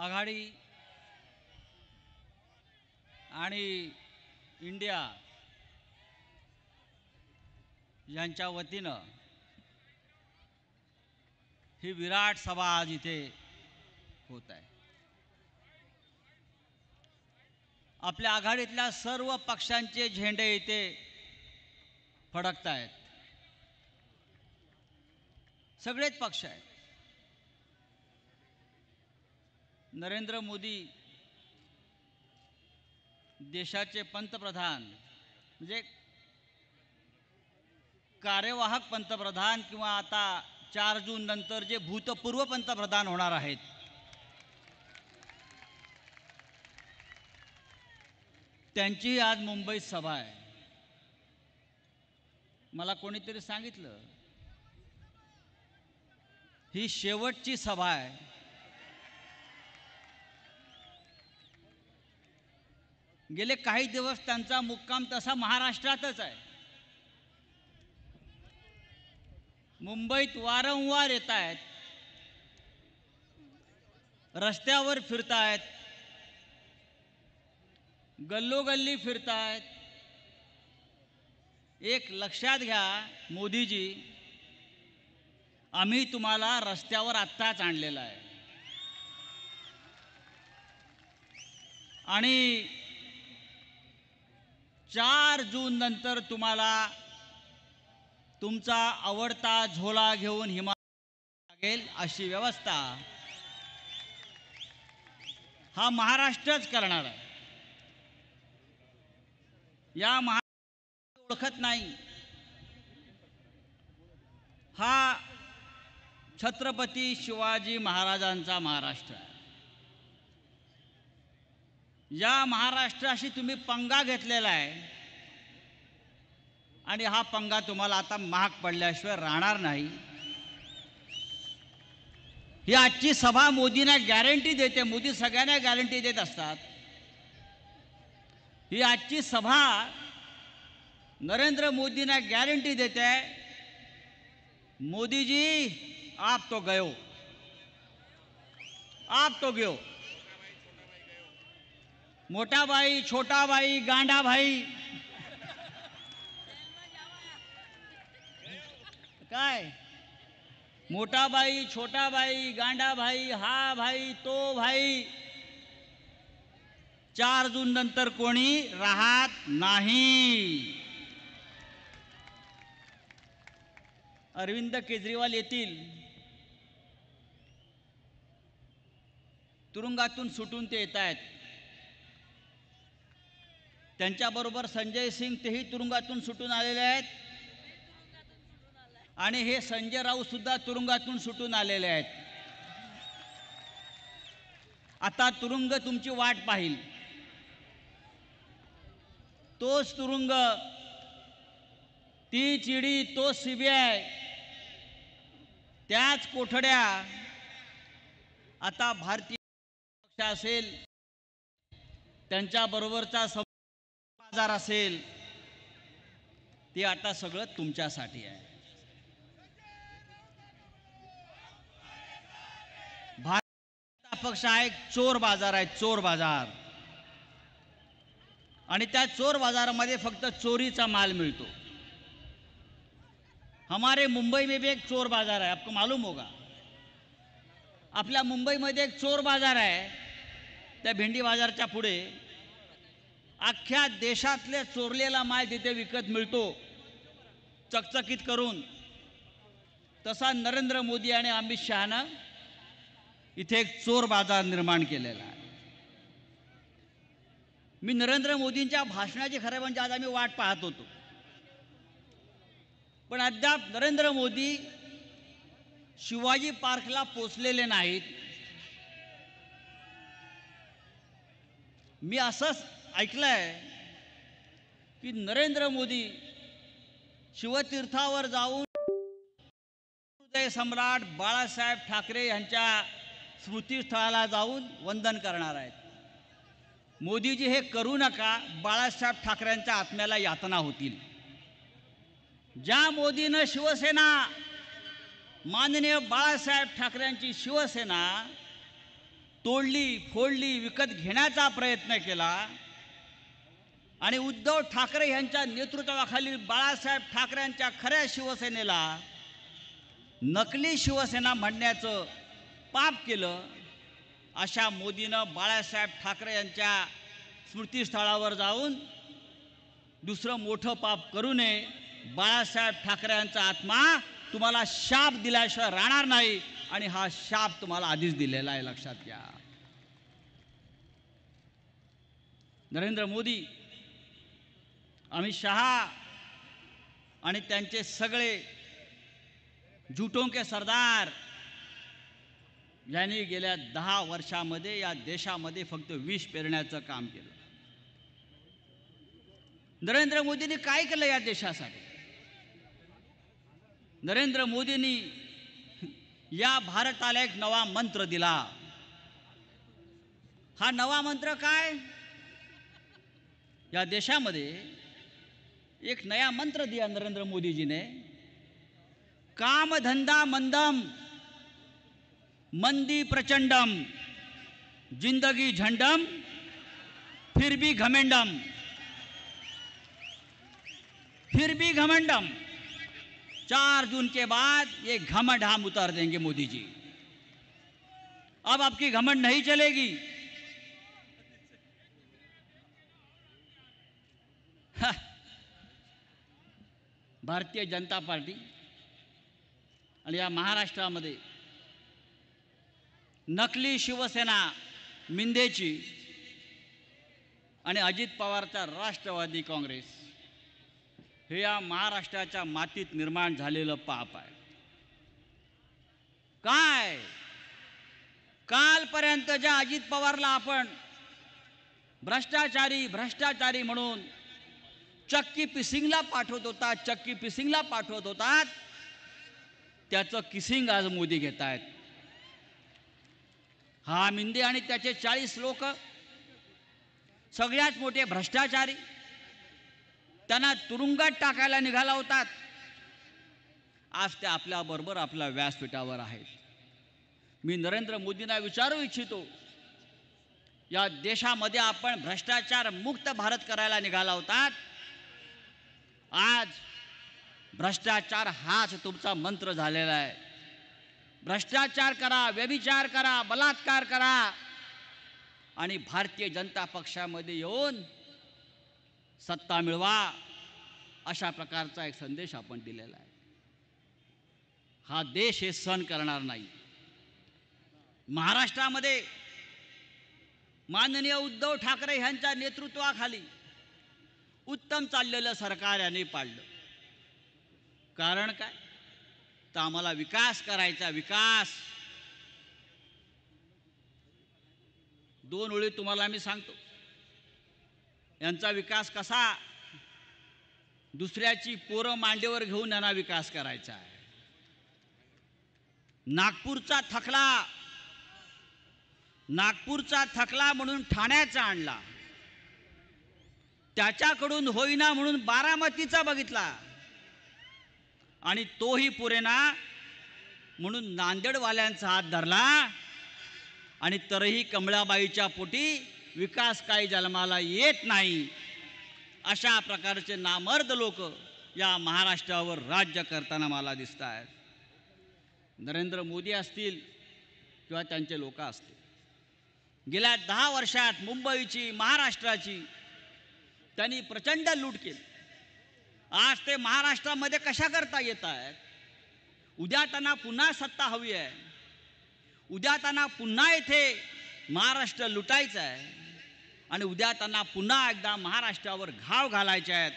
आघाडी आणि इंडिया यांच्या वतीनं ही विराट सभा आज इथे होत आहे। आपल्या आघाडीतल्या सर्व पक्षांचे झेंडे इथे फडकत आहेत। सगळेच पक्ष आहेत। नरेंद्र मोदी देशाचे पंतप्रधान म्हणजे कार्यवाहक पंतप्रधान किंवा आता 4 जून नंतर जे भूतपूर्व पंतप्रधान होणार आहेत, त्यांची आज मुंबईत सभा आहे। मला कोणीतरी सांगितलं ही शेवटची सभा आहे। गेले काही दिवस त्यांचा मुक्काम तसा महाराष्ट्रातच आहे। मुंबईत वारंवार येत आहेत, रस्त्यावर फिरतायत, गल्लोगल्ली फिरतायत। एक लक्षात घ्या मोदीजी, आम्ही तुम्हाला रस्त्यावर आत्ताच आणलेलं आहे आणि 4 जून नंतर तुम्हाला तुमचा आवडता झोला घेऊन हिमालयात लागेल अशी व्यवस्था हा महाराष्ट्रच करणार आहे। या महाराष्ट्र ओळखत नाही, हा छत्रपती शिवाजी महाराजांचा महाराष्ट्र आहे। या महाराष्ट्राशी तुम्ही पंगा घेतलेला आहे आणि हा पंगा तुम्हाला आता महाग पडल्याशिवाय राहणार नाही। ही आजची सभा मोदींना गॅरंटी देते। मोदी सगळ्यांना गॅरंटी देत असतात। ही आजची सभा नरेंद्र मोदींना गॅरंटी देते, मोदी जी आप तो गयो, आप तो गयो। मोटा भाई, छोटा भाई, गांडा भाई, काय मोटा भाई, छोटा भाई, गांडा भाई, हा भाई, तो भाई, 4 जून नंतर कोणी राहत नाही। अरविंद केजरीवाल येतील, तुरुंगातून सुटून ते येत आहेत। त्यांच्याबरोबर संजय सिंग तेही तुरुंगातून सुटून आलेले आहेत आणि हे संजय राऊत सुद्धा तुरुंगातून सुटून आलेले आहेत। आता तुरुंग तुमची वाट पाहिल। तोच तुरुंग, तीच ईडी, तोच सीबीआय, त्याच कोठड्या आता भारतीय पक्ष असेल, त्यांच्याबरोबरचा बाजार असेल, ते आता सगळं तुमच्यासाठी आहे। भारत पक्ष हा एक चोर बाजार आहे, चोर बाजार। आणि त्या चोर बाजारामध्ये फक्त चोरीचा माल मिळतो। हमारे मुंबई में भी एक चोर बाजार है, आपको मालूम होगा। आपल्या मुंबईमध्ये एक चोर बाजार आहे। त्या भेंडी बाजारच्या पुढे अख्ख्या देशातले चोरलेला माल तिथे विकत मिळतो, चकचकीत करून। तसा नरेंद्र मोदी आणि अमित शहानं इथे एक चोर बाजार निर्माण केलेला आहे। मी नरेंद्र मोदींच्या भाषणाची खरं म्हणजे आज आम्ही वाट पाहत होतो, पण अद्याप नरेंद्र मोदी शिवाजी पार्कला पोचलेले नाहीत। मी असंच ऐकलंय की नरेंद्र मोदी शिवतीर्थावर जाऊन हृदय सम्राट बाळासाहेब ठाकरे यांच्या स्मृतीस्थळाला जाऊन वंदन करणार आहेत। मोदीजी हे करू नका, बाळासाहेब ठाकरेंच्या आत्म्याला यातना होतील। ज्या मोदीनं शिवसेना, माननीय बाळासाहेब ठाकरेंची शिवसेना तोडली फोडली विकत घेण्याचा प्रयत्न केला आणि उद्धव ठाकरे यांच्या नेतृत्वाखाली बाळासाहेब ठाकरे यांच्या खऱ्या शिवसेनेला नकली शिवसेना म्हणण्याचं पाप केलं. अशा मोदीनं बाळासाहेब ठाकरे यांच्या स्मृतीस्थळावर जाऊन दुसरं मोठं पाप करू नये. बाळासाहेब ठाकरे यांचा आत्मा तुम्हाला शाप दिल्याशिवाय राहणार नाही आणि हा शाप तुम्हाला आधीच दिलेला आहे, लक्षात घ्या. नरेंद्र मोदी, अमित शहा आणि त्यांचे सगळे झुटों के सरदार यांनी गेल्या 10 वर्षामध्ये या देशामध्ये फक्त विष पेरण्याचं काम केलं. नरेंद्र मोदींनी काय केलं या देशासाठी? नरेंद्र मोदींनी या भारताला एक नवा मंत्र दिला. हा नवा मंत्र काय? या देशामध्ये एक नया मंत्र दिया नरेंद्र मोदी जी ने. काम धंधा मंदम मंदी प्रचंडम जिंदगी झंडम फिर भी घमेंडम. फिर भी घमंडम. 4 जून के बाद ये घमंड हम उतार देंगे मोदी जी. अब आपकी घमंड नहीं चलेगी. भारतीय जनता पार्टी आणि या महाराष्ट्रामध्ये नकली शिवसेना मिंदेची आणि अजित पवारचा राष्ट्रवादी काँग्रेस हे या महाराष्ट्राच्या मातीत निर्माण झालेलं पाप आहे. काय कालपर्यंत ज्या अजित पवारला आपण भ्रष्टाचारी म्हणून चक्की पिसिंगला पाठवत होतात त्याचं किसिंग आज मोदी घेत आहेत. हा मिंदे आणि त्याचे 40 लोक सगळ्यात मोठे भ्रष्टाचारी, त्यांना तुरुंगात टाकायला निघाला होतात. आज ते आपल्याबरोबर आपल्या व्यासपीठावर आहेत. मी नरेंद्र मोदींना विचारू इच्छितो, या देशामध्ये आपण भ्रष्टाचार मुक्त भारत करायला निघाला होतात. आज भ्रष्टाचार हाच तुमचा मंत्र झालेला आहे. भ्रष्टाचार करा, व्यभिचार करा, बलात्कार करा आणि भारतीय जनता पक्षामध्ये येऊन सत्ता मिळवा, अशा प्रकारचा एक संदेश आपण दिलेला आहे. हा देश हे सहन करणार नाही. महाराष्ट्रामध्ये माननीय उद्धव ठाकरे यांच्या नेतृत्वाखाली उत्तम चाललेलं सरकार यांनी पाडलं. कारण काय? तर आम्हाला विकास करायचा. विकास 2 ओळी तुम्हाला मी सांगतो. यांचा विकास कसा? दुसऱ्याची पोरं मांडीवर घेऊन यांना विकास करायचा आहे. नागपूरचा थकला म्हणून ठाण्याचा आणला. त्याच्याकडून होईना म्हणून बारामतीचा बघितला आणि तोही पुरेना म्हणून नांदेडवाल्यांचा हात धरला आणि तरीही कमळाबाईच्या पोटी विकास काही जन्माला येत नाही. अशा प्रकारचे नामर्द लोक या महाराष्ट्रावर राज्य करताना मला दिसत आहेत. नरेंद्र मोदी असतील किंवा त्यांचे लोक असतील, गेल्या 10 वर्षात मुंबईची, महाराष्ट्राची त्यांनी प्रचंड लूट केली. आज ते महाराष्ट्रामध्ये कशा करता येत आहेत? उद्या त्यांना पुन्हा सत्ता हवी आहे. उद्या त्यांना पुन्हा इथे महाराष्ट्र लुटायचं आहे आणि उद्या त्यांना पुन्हा एकदा महाराष्ट्रावर घाव घालायचे आहेत,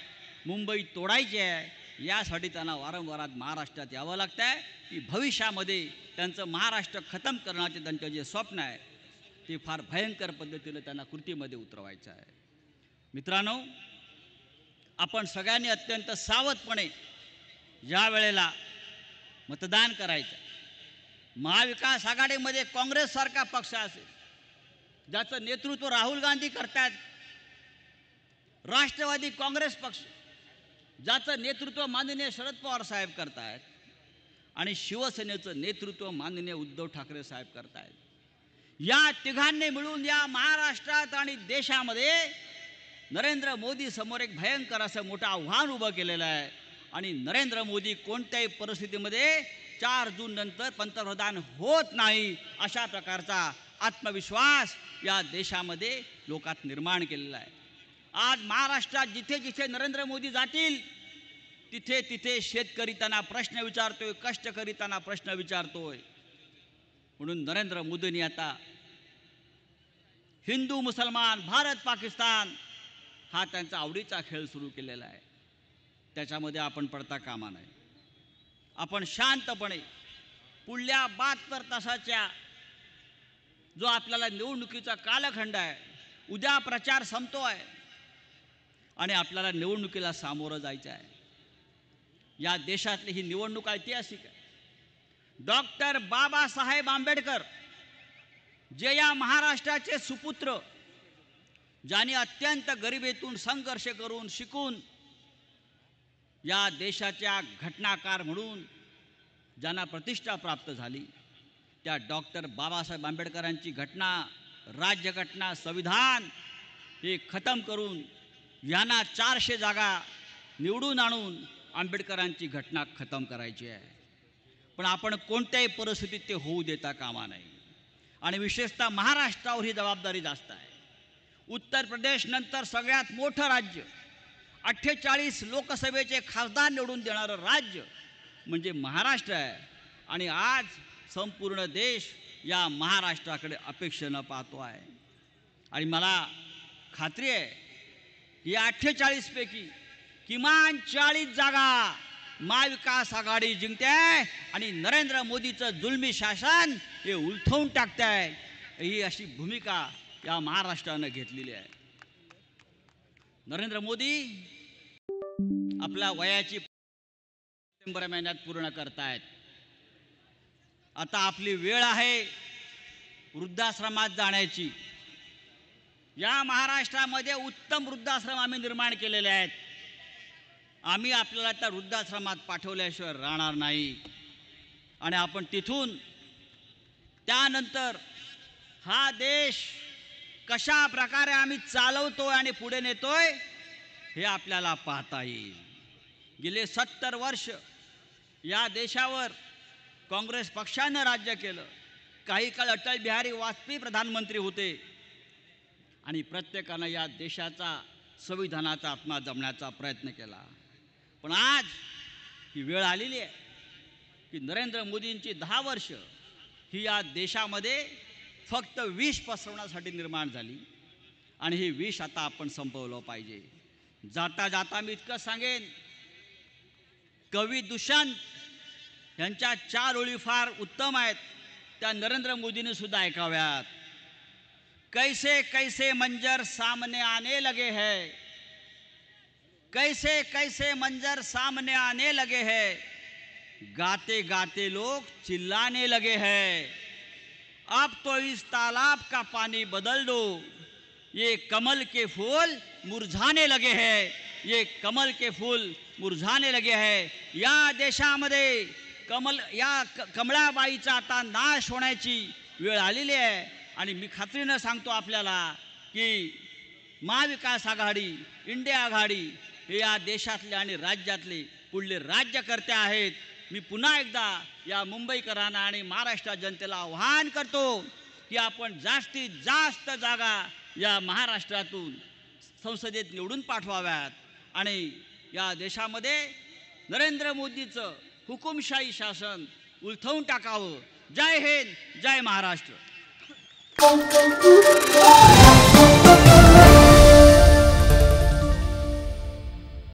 मुंबई तोडायची आहे. यासाठी त्यांना वारंवार महाराष्ट्रात यावं लागतं आहे की भविष्यामध्ये त्यांचं महाराष्ट्र खतम करण्याचे त्यांचं जे स्वप्न आहे ते फार भयंकर पद्धतीने त्यांना कृतीमध्ये उतरवायचं आहे. मित्रांनो, आपण सगळ्यांनी अत्यंत सावधपणे या वेळेला मतदान करायचं. महाविकास आघाडीमध्ये काँग्रेससारखा पक्ष असेल ज्याचं नेतृत्व राहुल गांधी करतात, राष्ट्रवादी काँग्रेस पक्ष ज्याचं नेतृत्व माननीय शरद पवार साहेब करतायत आणि शिवसेनेचं नेतृत्व माननीय उद्धव ठाकरे साहेब करतायत. या तिघांनी मिळून या महाराष्ट्रात आणि देशामध्ये नरेंद्र मोदी समोर एक भयंकर असं मोठं आव्हान उभं केलेलं आहे. आणि नरेंद्र मोदी कोणत्याही परिस्थितीमध्ये 4 जून नंतर पंतप्रधान होत नाही अशा प्रकारचा आत्मविश्वास या देशामध्ये लोकात निर्माण केलेला आहे. आज महाराष्ट्रात जिथे जिथे नरेंद्र मोदी जातील तिथे तिथे शेतकरी त्यांना प्रश्न विचारतोय, कष्टकरी त्यांना प्रश्न विचारतोय. म्हणून नरेंद्र मोदींनी आता हिंदू मुसलमान, भारत पाकिस्तान हा त्यांचा आवडीचा खेळ सुरू केलेला आहे. त्याच्यामध्ये आपण पडता कामा नये. आपण शांतपणे पुढल्या 72 तासाच्या जो आपल्याला निवडणुकीचा कालखंड आहे, उद्या प्रचार संपतोय आणि आपल्याला निवडणुकीला सामोरं जायचं आहे. या देशातली ही निवडणूक ऐतिहासिक आहे. डॉक्टर बाबासाहेब आंबेडकर जे या महाराष्ट्राचे सुपुत्र, ज्यांनी अत्यंत गरिबीतून संघर्ष करून शिकून या देशाच्या घटनाकार म्हणून ज्यांना प्रतिष्ठा प्राप्त झाली, त्या डॉक्टर बाबासाहेब आंबेडकरांची घटना, राज्यघटना, संविधान हे खतम करून यांना 400 जागा निवडून आणून आंबेडकरांची घटना खतम करायची आहे. पण आपण कोणत्याही परिस्थितीत ते होऊ देता कामा नये. आणि विशेषतः महाराष्ट्रावर ही जबाबदारी जास्त आहे. उत्तर प्रदेश नंतर सगळ्यात मोठं राज्य, 48 लोकसभेचे खासदार निवडून देणारं राज्य म्हणजे महाराष्ट्र आहे. आणि आज संपूर्ण देश या महाराष्ट्राकडे अपेक्षेनं पाहतो आहे. आणि मला खात्री आहे की या 48 पैकी किमान 40 जागा महाविकास आघाडी जिंकते आहे आणि नरेंद्र मोदीचं जुलमी शासन हे उलथवून टाकते आहे. ही अशी भूमिका या महाराष्ट्रानं घेतलेली आहे. नरेंद्र मोदी आपल्या वयाची सप्टेंबर महिन्यात पूर्ण करतायत. आता आपली वेळ आहे वृद्धाश्रमात जाण्याची. या महाराष्ट्रामध्ये उत्तम वृद्धाश्रम आम्ही निर्माण केलेले आहेत. आम्ही आपल्याला त्या वृद्धाश्रमात पाठवल्याशिवाय राहणार नाही. आणि आपण तिथून त्यानंतर हा देश कशा प्रकारे आम्ही चालवतोय आणि पुढे नेतोय हे आपल्याला पाहता येईल. गेले 70 वर्ष या देशावर काँग्रेस पक्षानं राज्य केलं. काही काळ अटल बिहारी वाजपेयी प्रधानमंत्री होते आणि प्रत्येकानं या देशाचा संविधानाचा आत्मा जपण्याचा प्रयत्न केला. पण आज ही वेळ आलेली आहे की नरेंद्र मोदींची 10 वर्ष ही या देशामध्ये फक्त विष पसरवण्यासाठी निर्माण झाली आणि ही विष आता आपण संपवलं पाहिजे. जाता जाता मी इतकं सांगेन, कवी दुष्यंत यांच्या 4 ओळी फार उत्तम आहेत, त्या नरेंद्र मोदींनी सुद्धा ऐकाव्यात. कैसे कैसे मंजर सामने आने लगे हैं, कैसे कैसे मंजर सामने आने लगे हैं, गाते गाते लोग चिल्लाने लगे हैं, अब तो इस तालाब का पानी बदल दो, ये कमल के फूल मुरझाने लगे हैं, ये कमल के फूल मुरझाने लगे हैं. या देशामध्ये कमळाबाईचा आता नाश होण्याची वेळ आलेली आहे. आणि मी खात्रीनं सांगतो आपल्याला की महाविकास आघाडी, इंडिया आघाडी हे या देशातले आणि राज्यातले पुढले राज्यकर्ते आहेत. मी पुन्हा एकदा या मुंबईकरांना आणि महाराष्ट्र जनतेला आवाहन करतो की आपण जास्तीत जास्त जागा या महाराष्ट्रातून संसदेत निवडून पाठवाव्यात आणि या देशामध्ये नरेंद्र मोदीचं हुकुमशाही शासन उलथवून टाकावं. जय हिंद, जय महाराष्ट्र.